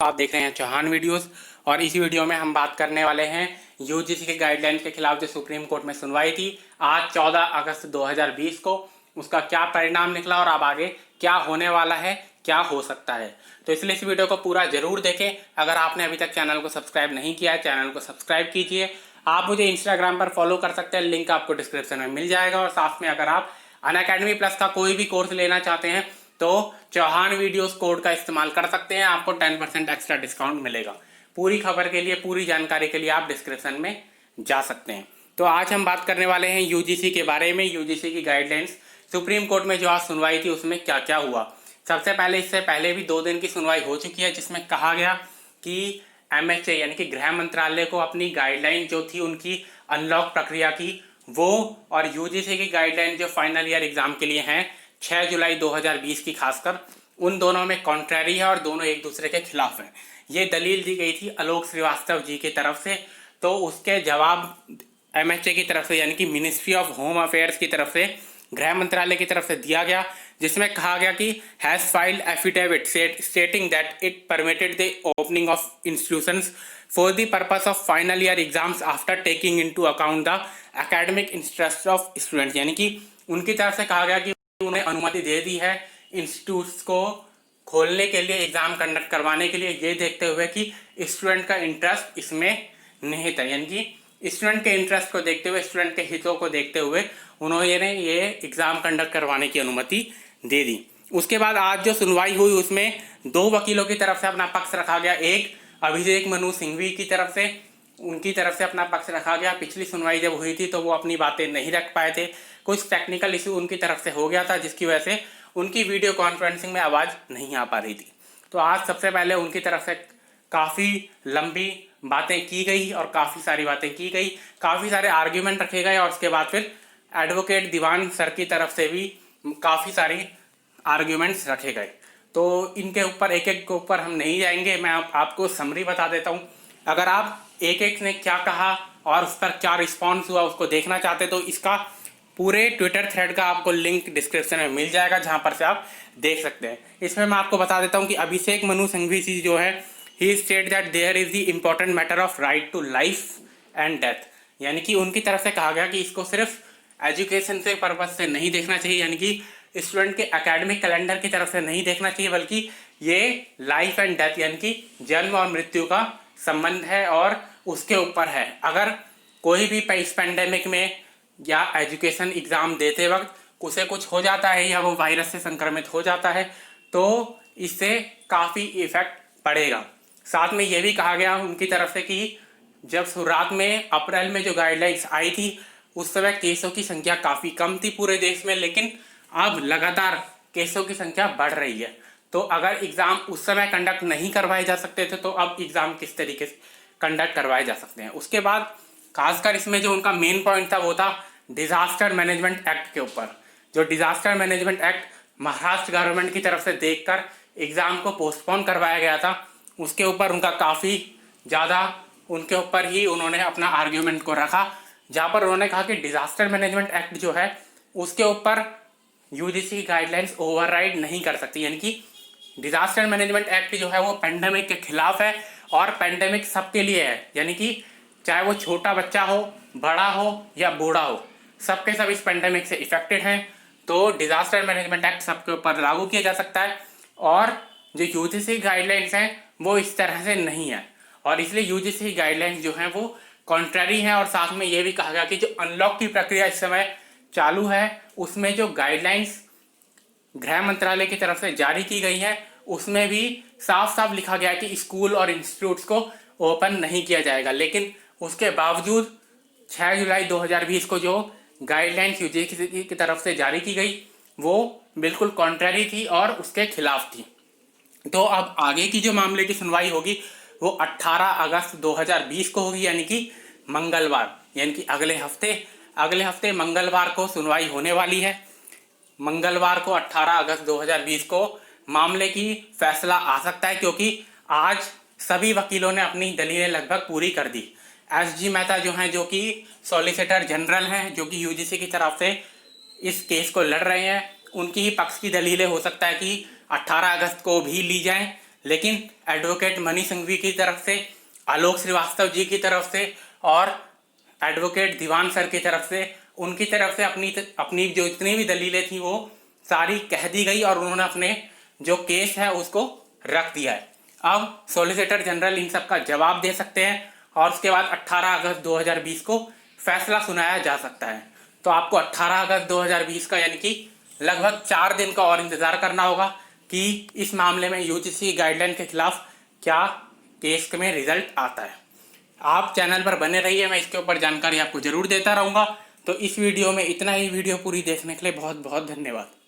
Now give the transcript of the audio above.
आप देख रहे हैं चौहान वीडियोस। और इस वीडियो में हम बात करने वाले हैं यूजीसी के गाइडलाइंस के खिलाफ जो सुप्रीम कोर्ट में सुनवाई थी आज 14 अगस्त 2020 को, उसका क्या परिणाम निकला और अब आगे क्या होने वाला है, क्या हो सकता है। तो इसलिए इस वीडियो को पूरा जरूर देखें। अगर आपने अभी तक चैनल को सब्सक्राइब नहीं किया है, चैनल को सब्सक्राइब कीजिए। आप मुझे इंस्टाग्राम पर फॉलो कर सकते हैं, लिंक आपको डिस्क्रिप्शन में मिल जाएगा। और साथ में अगर आप अनअकैडमी प्लस का कोई भी कोर्स लेना चाहते हैं तो चौहान वीडियोस कोड का इस्तेमाल कर सकते हैं, आपको 10% एक्स्ट्रा डिस्काउंट मिलेगा। पूरी खबर के लिए, पूरी जानकारी के लिए आप डिस्क्रिप्शन में जा सकते हैं। तो आज हम बात करने वाले हैं यूजीसी के बारे में। यूजीसी की गाइडलाइंस सुप्रीम कोर्ट में जो आज सुनवाई थी उसमें क्या क्या हुआ। सबसे पहले, इससे पहले भी 2 दिन की सुनवाई हो चुकी है जिसमें कहा गया कि एमएचए यानी कि गृह मंत्रालय को अपनी गाइडलाइन जो थी उनकी अनलॉक प्रक्रिया की वो, और यूजीसी की गाइडलाइन जो फाइनल ईयर एग्जाम के लिए हैं 6 जुलाई 2020 की खासकर, उन दोनों में कॉन्ट्रैरी है और दोनों एक दूसरे के खिलाफ हैं। ये दलील दी गई थी आलोक श्रीवास्तव जी की तरफ से। तो उसके जवाब एमएचए की तरफ से यानी कि मिनिस्ट्री ऑफ होम अफेयर्स की तरफ से, गृह मंत्रालय की तरफ से दिया गया, जिसमें कहा गया कि has filed affidavit stating that it permitted the opening of institutions for the purpose of final year exams after taking into account the academic interest of students. यानी कि उनकी तरफ से कहा गया कि उन्हें अनुमति दे दी है इंस्टीट्यूट्स को खोलने के लिए, एग्जाम कंडक्ट करवाने के लिए, ये देखते हुए कि स्टूडेंट का इंटरेस्ट इसमें निहित है। यानी कि स्टूडेंट के इंटरेस्ट को देखते हुए, स्टूडेंट के हितों को देखते हुए उन्होंने ये एग्जाम कंडक्ट करवाने की अनुमति दे दी। उसके बाद आज जो सुनवाई हुई उसमें 2 वकीलों की तरफ से अपना पक्ष रखा गया। एक अभिषेक मनु सिंघवी की तरफ से, उनकी तरफ से अपना पक्ष रखा गया। पिछली सुनवाई जब हुई थी तो वो अपनी बातें नहीं रख पाए थे, कुछ टेक्निकल इशू उनकी तरफ से हो गया था जिसकी वजह से उनकी वीडियो कॉन्फ्रेंसिंग में आवाज़ नहीं आ पा रही थी। तो आज सबसे पहले उनकी तरफ से काफ़ी लंबी बातें की गई और काफ़ी सारी बातें की गई, काफ़ी सारे आर्ग्यूमेंट रखे गए और उसके बाद फिर एडवोकेट दीवान सर की तरफ से भी काफ़ी सारी आर्ग्यूमेंट्स रखे गए। तो इनके ऊपर एक एक के ऊपर हम नहीं जाएंगे, मैं आपको समरी बता देता हूँ। अगर आप एक एक ने क्या कहा और उस पर क्या रिस्पॉन्स हुआ उसको देखना चाहते तो इसका पूरे ट्विटर थ्रेड का आपको लिंक डिस्क्रिप्शन में मिल जाएगा जहां पर से आप देख सकते हैं। इसमें मैं आपको बता देता हूं कि अभिषेक मनु सिंघवी जी जो है, he state that there is the important matter of right to life and death. यानी कि उनकी तरफ से कहा गया कि इसको सिर्फ एजुकेशन से पर्पज से नहीं देखना चाहिए, यानी कि स्टूडेंट के एकेडमिक कैलेंडर की तरफ से नहीं देखना चाहिए, बल्कि ये लाइफ एंड डेथ यानी कि जन्म और मृत्यु का संबंध है और उसके ऊपर है। अगर कोई भी इस पेंडेमिक में या एजुकेशन एग्ज़ाम देते वक्त उसे कुछ हो जाता है या वो वायरस से संक्रमित हो जाता है तो इससे काफ़ी इफेक्ट पड़ेगा। साथ में ये भी कहा गया उनकी तरफ से कि जब शुरुआत में अप्रैल में जो गाइडलाइंस आई थी उस समय केसों की संख्या काफ़ी कम थी पूरे देश में, लेकिन अब लगातार केसों की संख्या बढ़ रही है। तो अगर एग्ज़ाम उस समय कंडक्ट नहीं करवाए जा सकते थे तो अब एग्ज़ाम किस तरीके से कंडक्ट करवाए जा सकते हैं। उसके बाद खासकर इसमें जो उनका मेन पॉइंट था वो था डिजास्टर मैनेजमेंट एक्ट के ऊपर। जो disaster management act Maharashtra government की तरफ से देखकर एग्ज़ाम को पोस्टपोन करवाया गया था, उसके ऊपर उनका काफ़ी ज़्यादा उनके ऊपर ही उन्होंने अपना आर्ग्यूमेंट को रखा, जहाँ पर उन्होंने कहा कि डिजास्टर मैनेजमेंट एक्ट जो है उसके ऊपर यूजीसी की गाइडलाइंस ओवरराइड नहीं कर सकती। यानी कि डिजास्टर मैनेजमेंट एक्ट जो है वो पेंडेमिक के खिलाफ है और पेंडेमिक सबके लिए है, यानी कि चाहे वो छोटा बच्चा हो, बड़ा हो या बूढ़ा हो, सबके सब इस पेंडेमिक से इफेक्टेड हैं। तो डिजास्टर मैनेजमेंट एक्ट सबके ऊपर लागू किया जा सकता है और जो यूजीसी गाइडलाइंस हैं वो इस तरह से नहीं है और इसलिए यूजीसी गाइडलाइंस जो हैं वो कॉन्ट्ररी हैं। और साथ में ये भी कहा गया कि जो अनलॉक की प्रक्रिया इस समय चालू है उसमें जो गाइडलाइंस गृह मंत्रालय की तरफ से जारी की गई है उसमें भी साफ साफ लिखा गया है कि स्कूल और इंस्टीट्यूट्स को ओपन नहीं किया जाएगा, लेकिन उसके बावजूद 6 जुलाई 2020 को जो गाइडलाइंस यूजीसी की तरफ से जारी की गई वो बिल्कुल कॉन्ट्ररी थी और उसके खिलाफ थी। तो अब आगे की जो मामले की सुनवाई होगी वो 18 अगस्त 2020 को होगी, यानी कि मंगलवार, यानी कि अगले हफ्ते मंगलवार को सुनवाई होने वाली है। मंगलवार को 18 अगस्त 2020 को मामले की फैसला आ सकता है क्योंकि आज सभी वकीलों ने अपनी दलीलें लगभग पूरी कर दी। एसजी मेहता जो हैं, जो कि सॉलिसिटर जनरल हैं, जो कि यूजीसी की तरफ से इस केस को लड़ रहे हैं, उनकी ही पक्ष की दलीलें हो सकता है कि 18 अगस्त को भी ली जाएं, लेकिन एडवोकेट मनीष संघवी की तरफ से, आलोक श्रीवास्तव जी की तरफ से और एडवोकेट दीवान सर की तरफ से, उनकी तरफ से अपनी जो इतनी भी दलीलें थी वो सारी कह दी गई और उन्होंने अपने जो केस है उसको रख दिया है। अब सॉलिसिटर जनरल इन सब का जवाब दे सकते हैं और उसके बाद 18 अगस्त 2020 को फैसला सुनाया जा सकता है। तो आपको 18 अगस्त 2020 का यानी कि लगभग 4 दिन का और इंतज़ार करना होगा कि इस मामले में यूजीसी गाइडलाइन के खिलाफ क्या केस में रिजल्ट आता है। आप चैनल पर बने रहिए, मैं इसके ऊपर जानकारी आपको ज़रूर देता रहूँगा। तो इस वीडियो में इतना ही। वीडियो पूरी देखने के लिए बहुत बहुत धन्यवाद।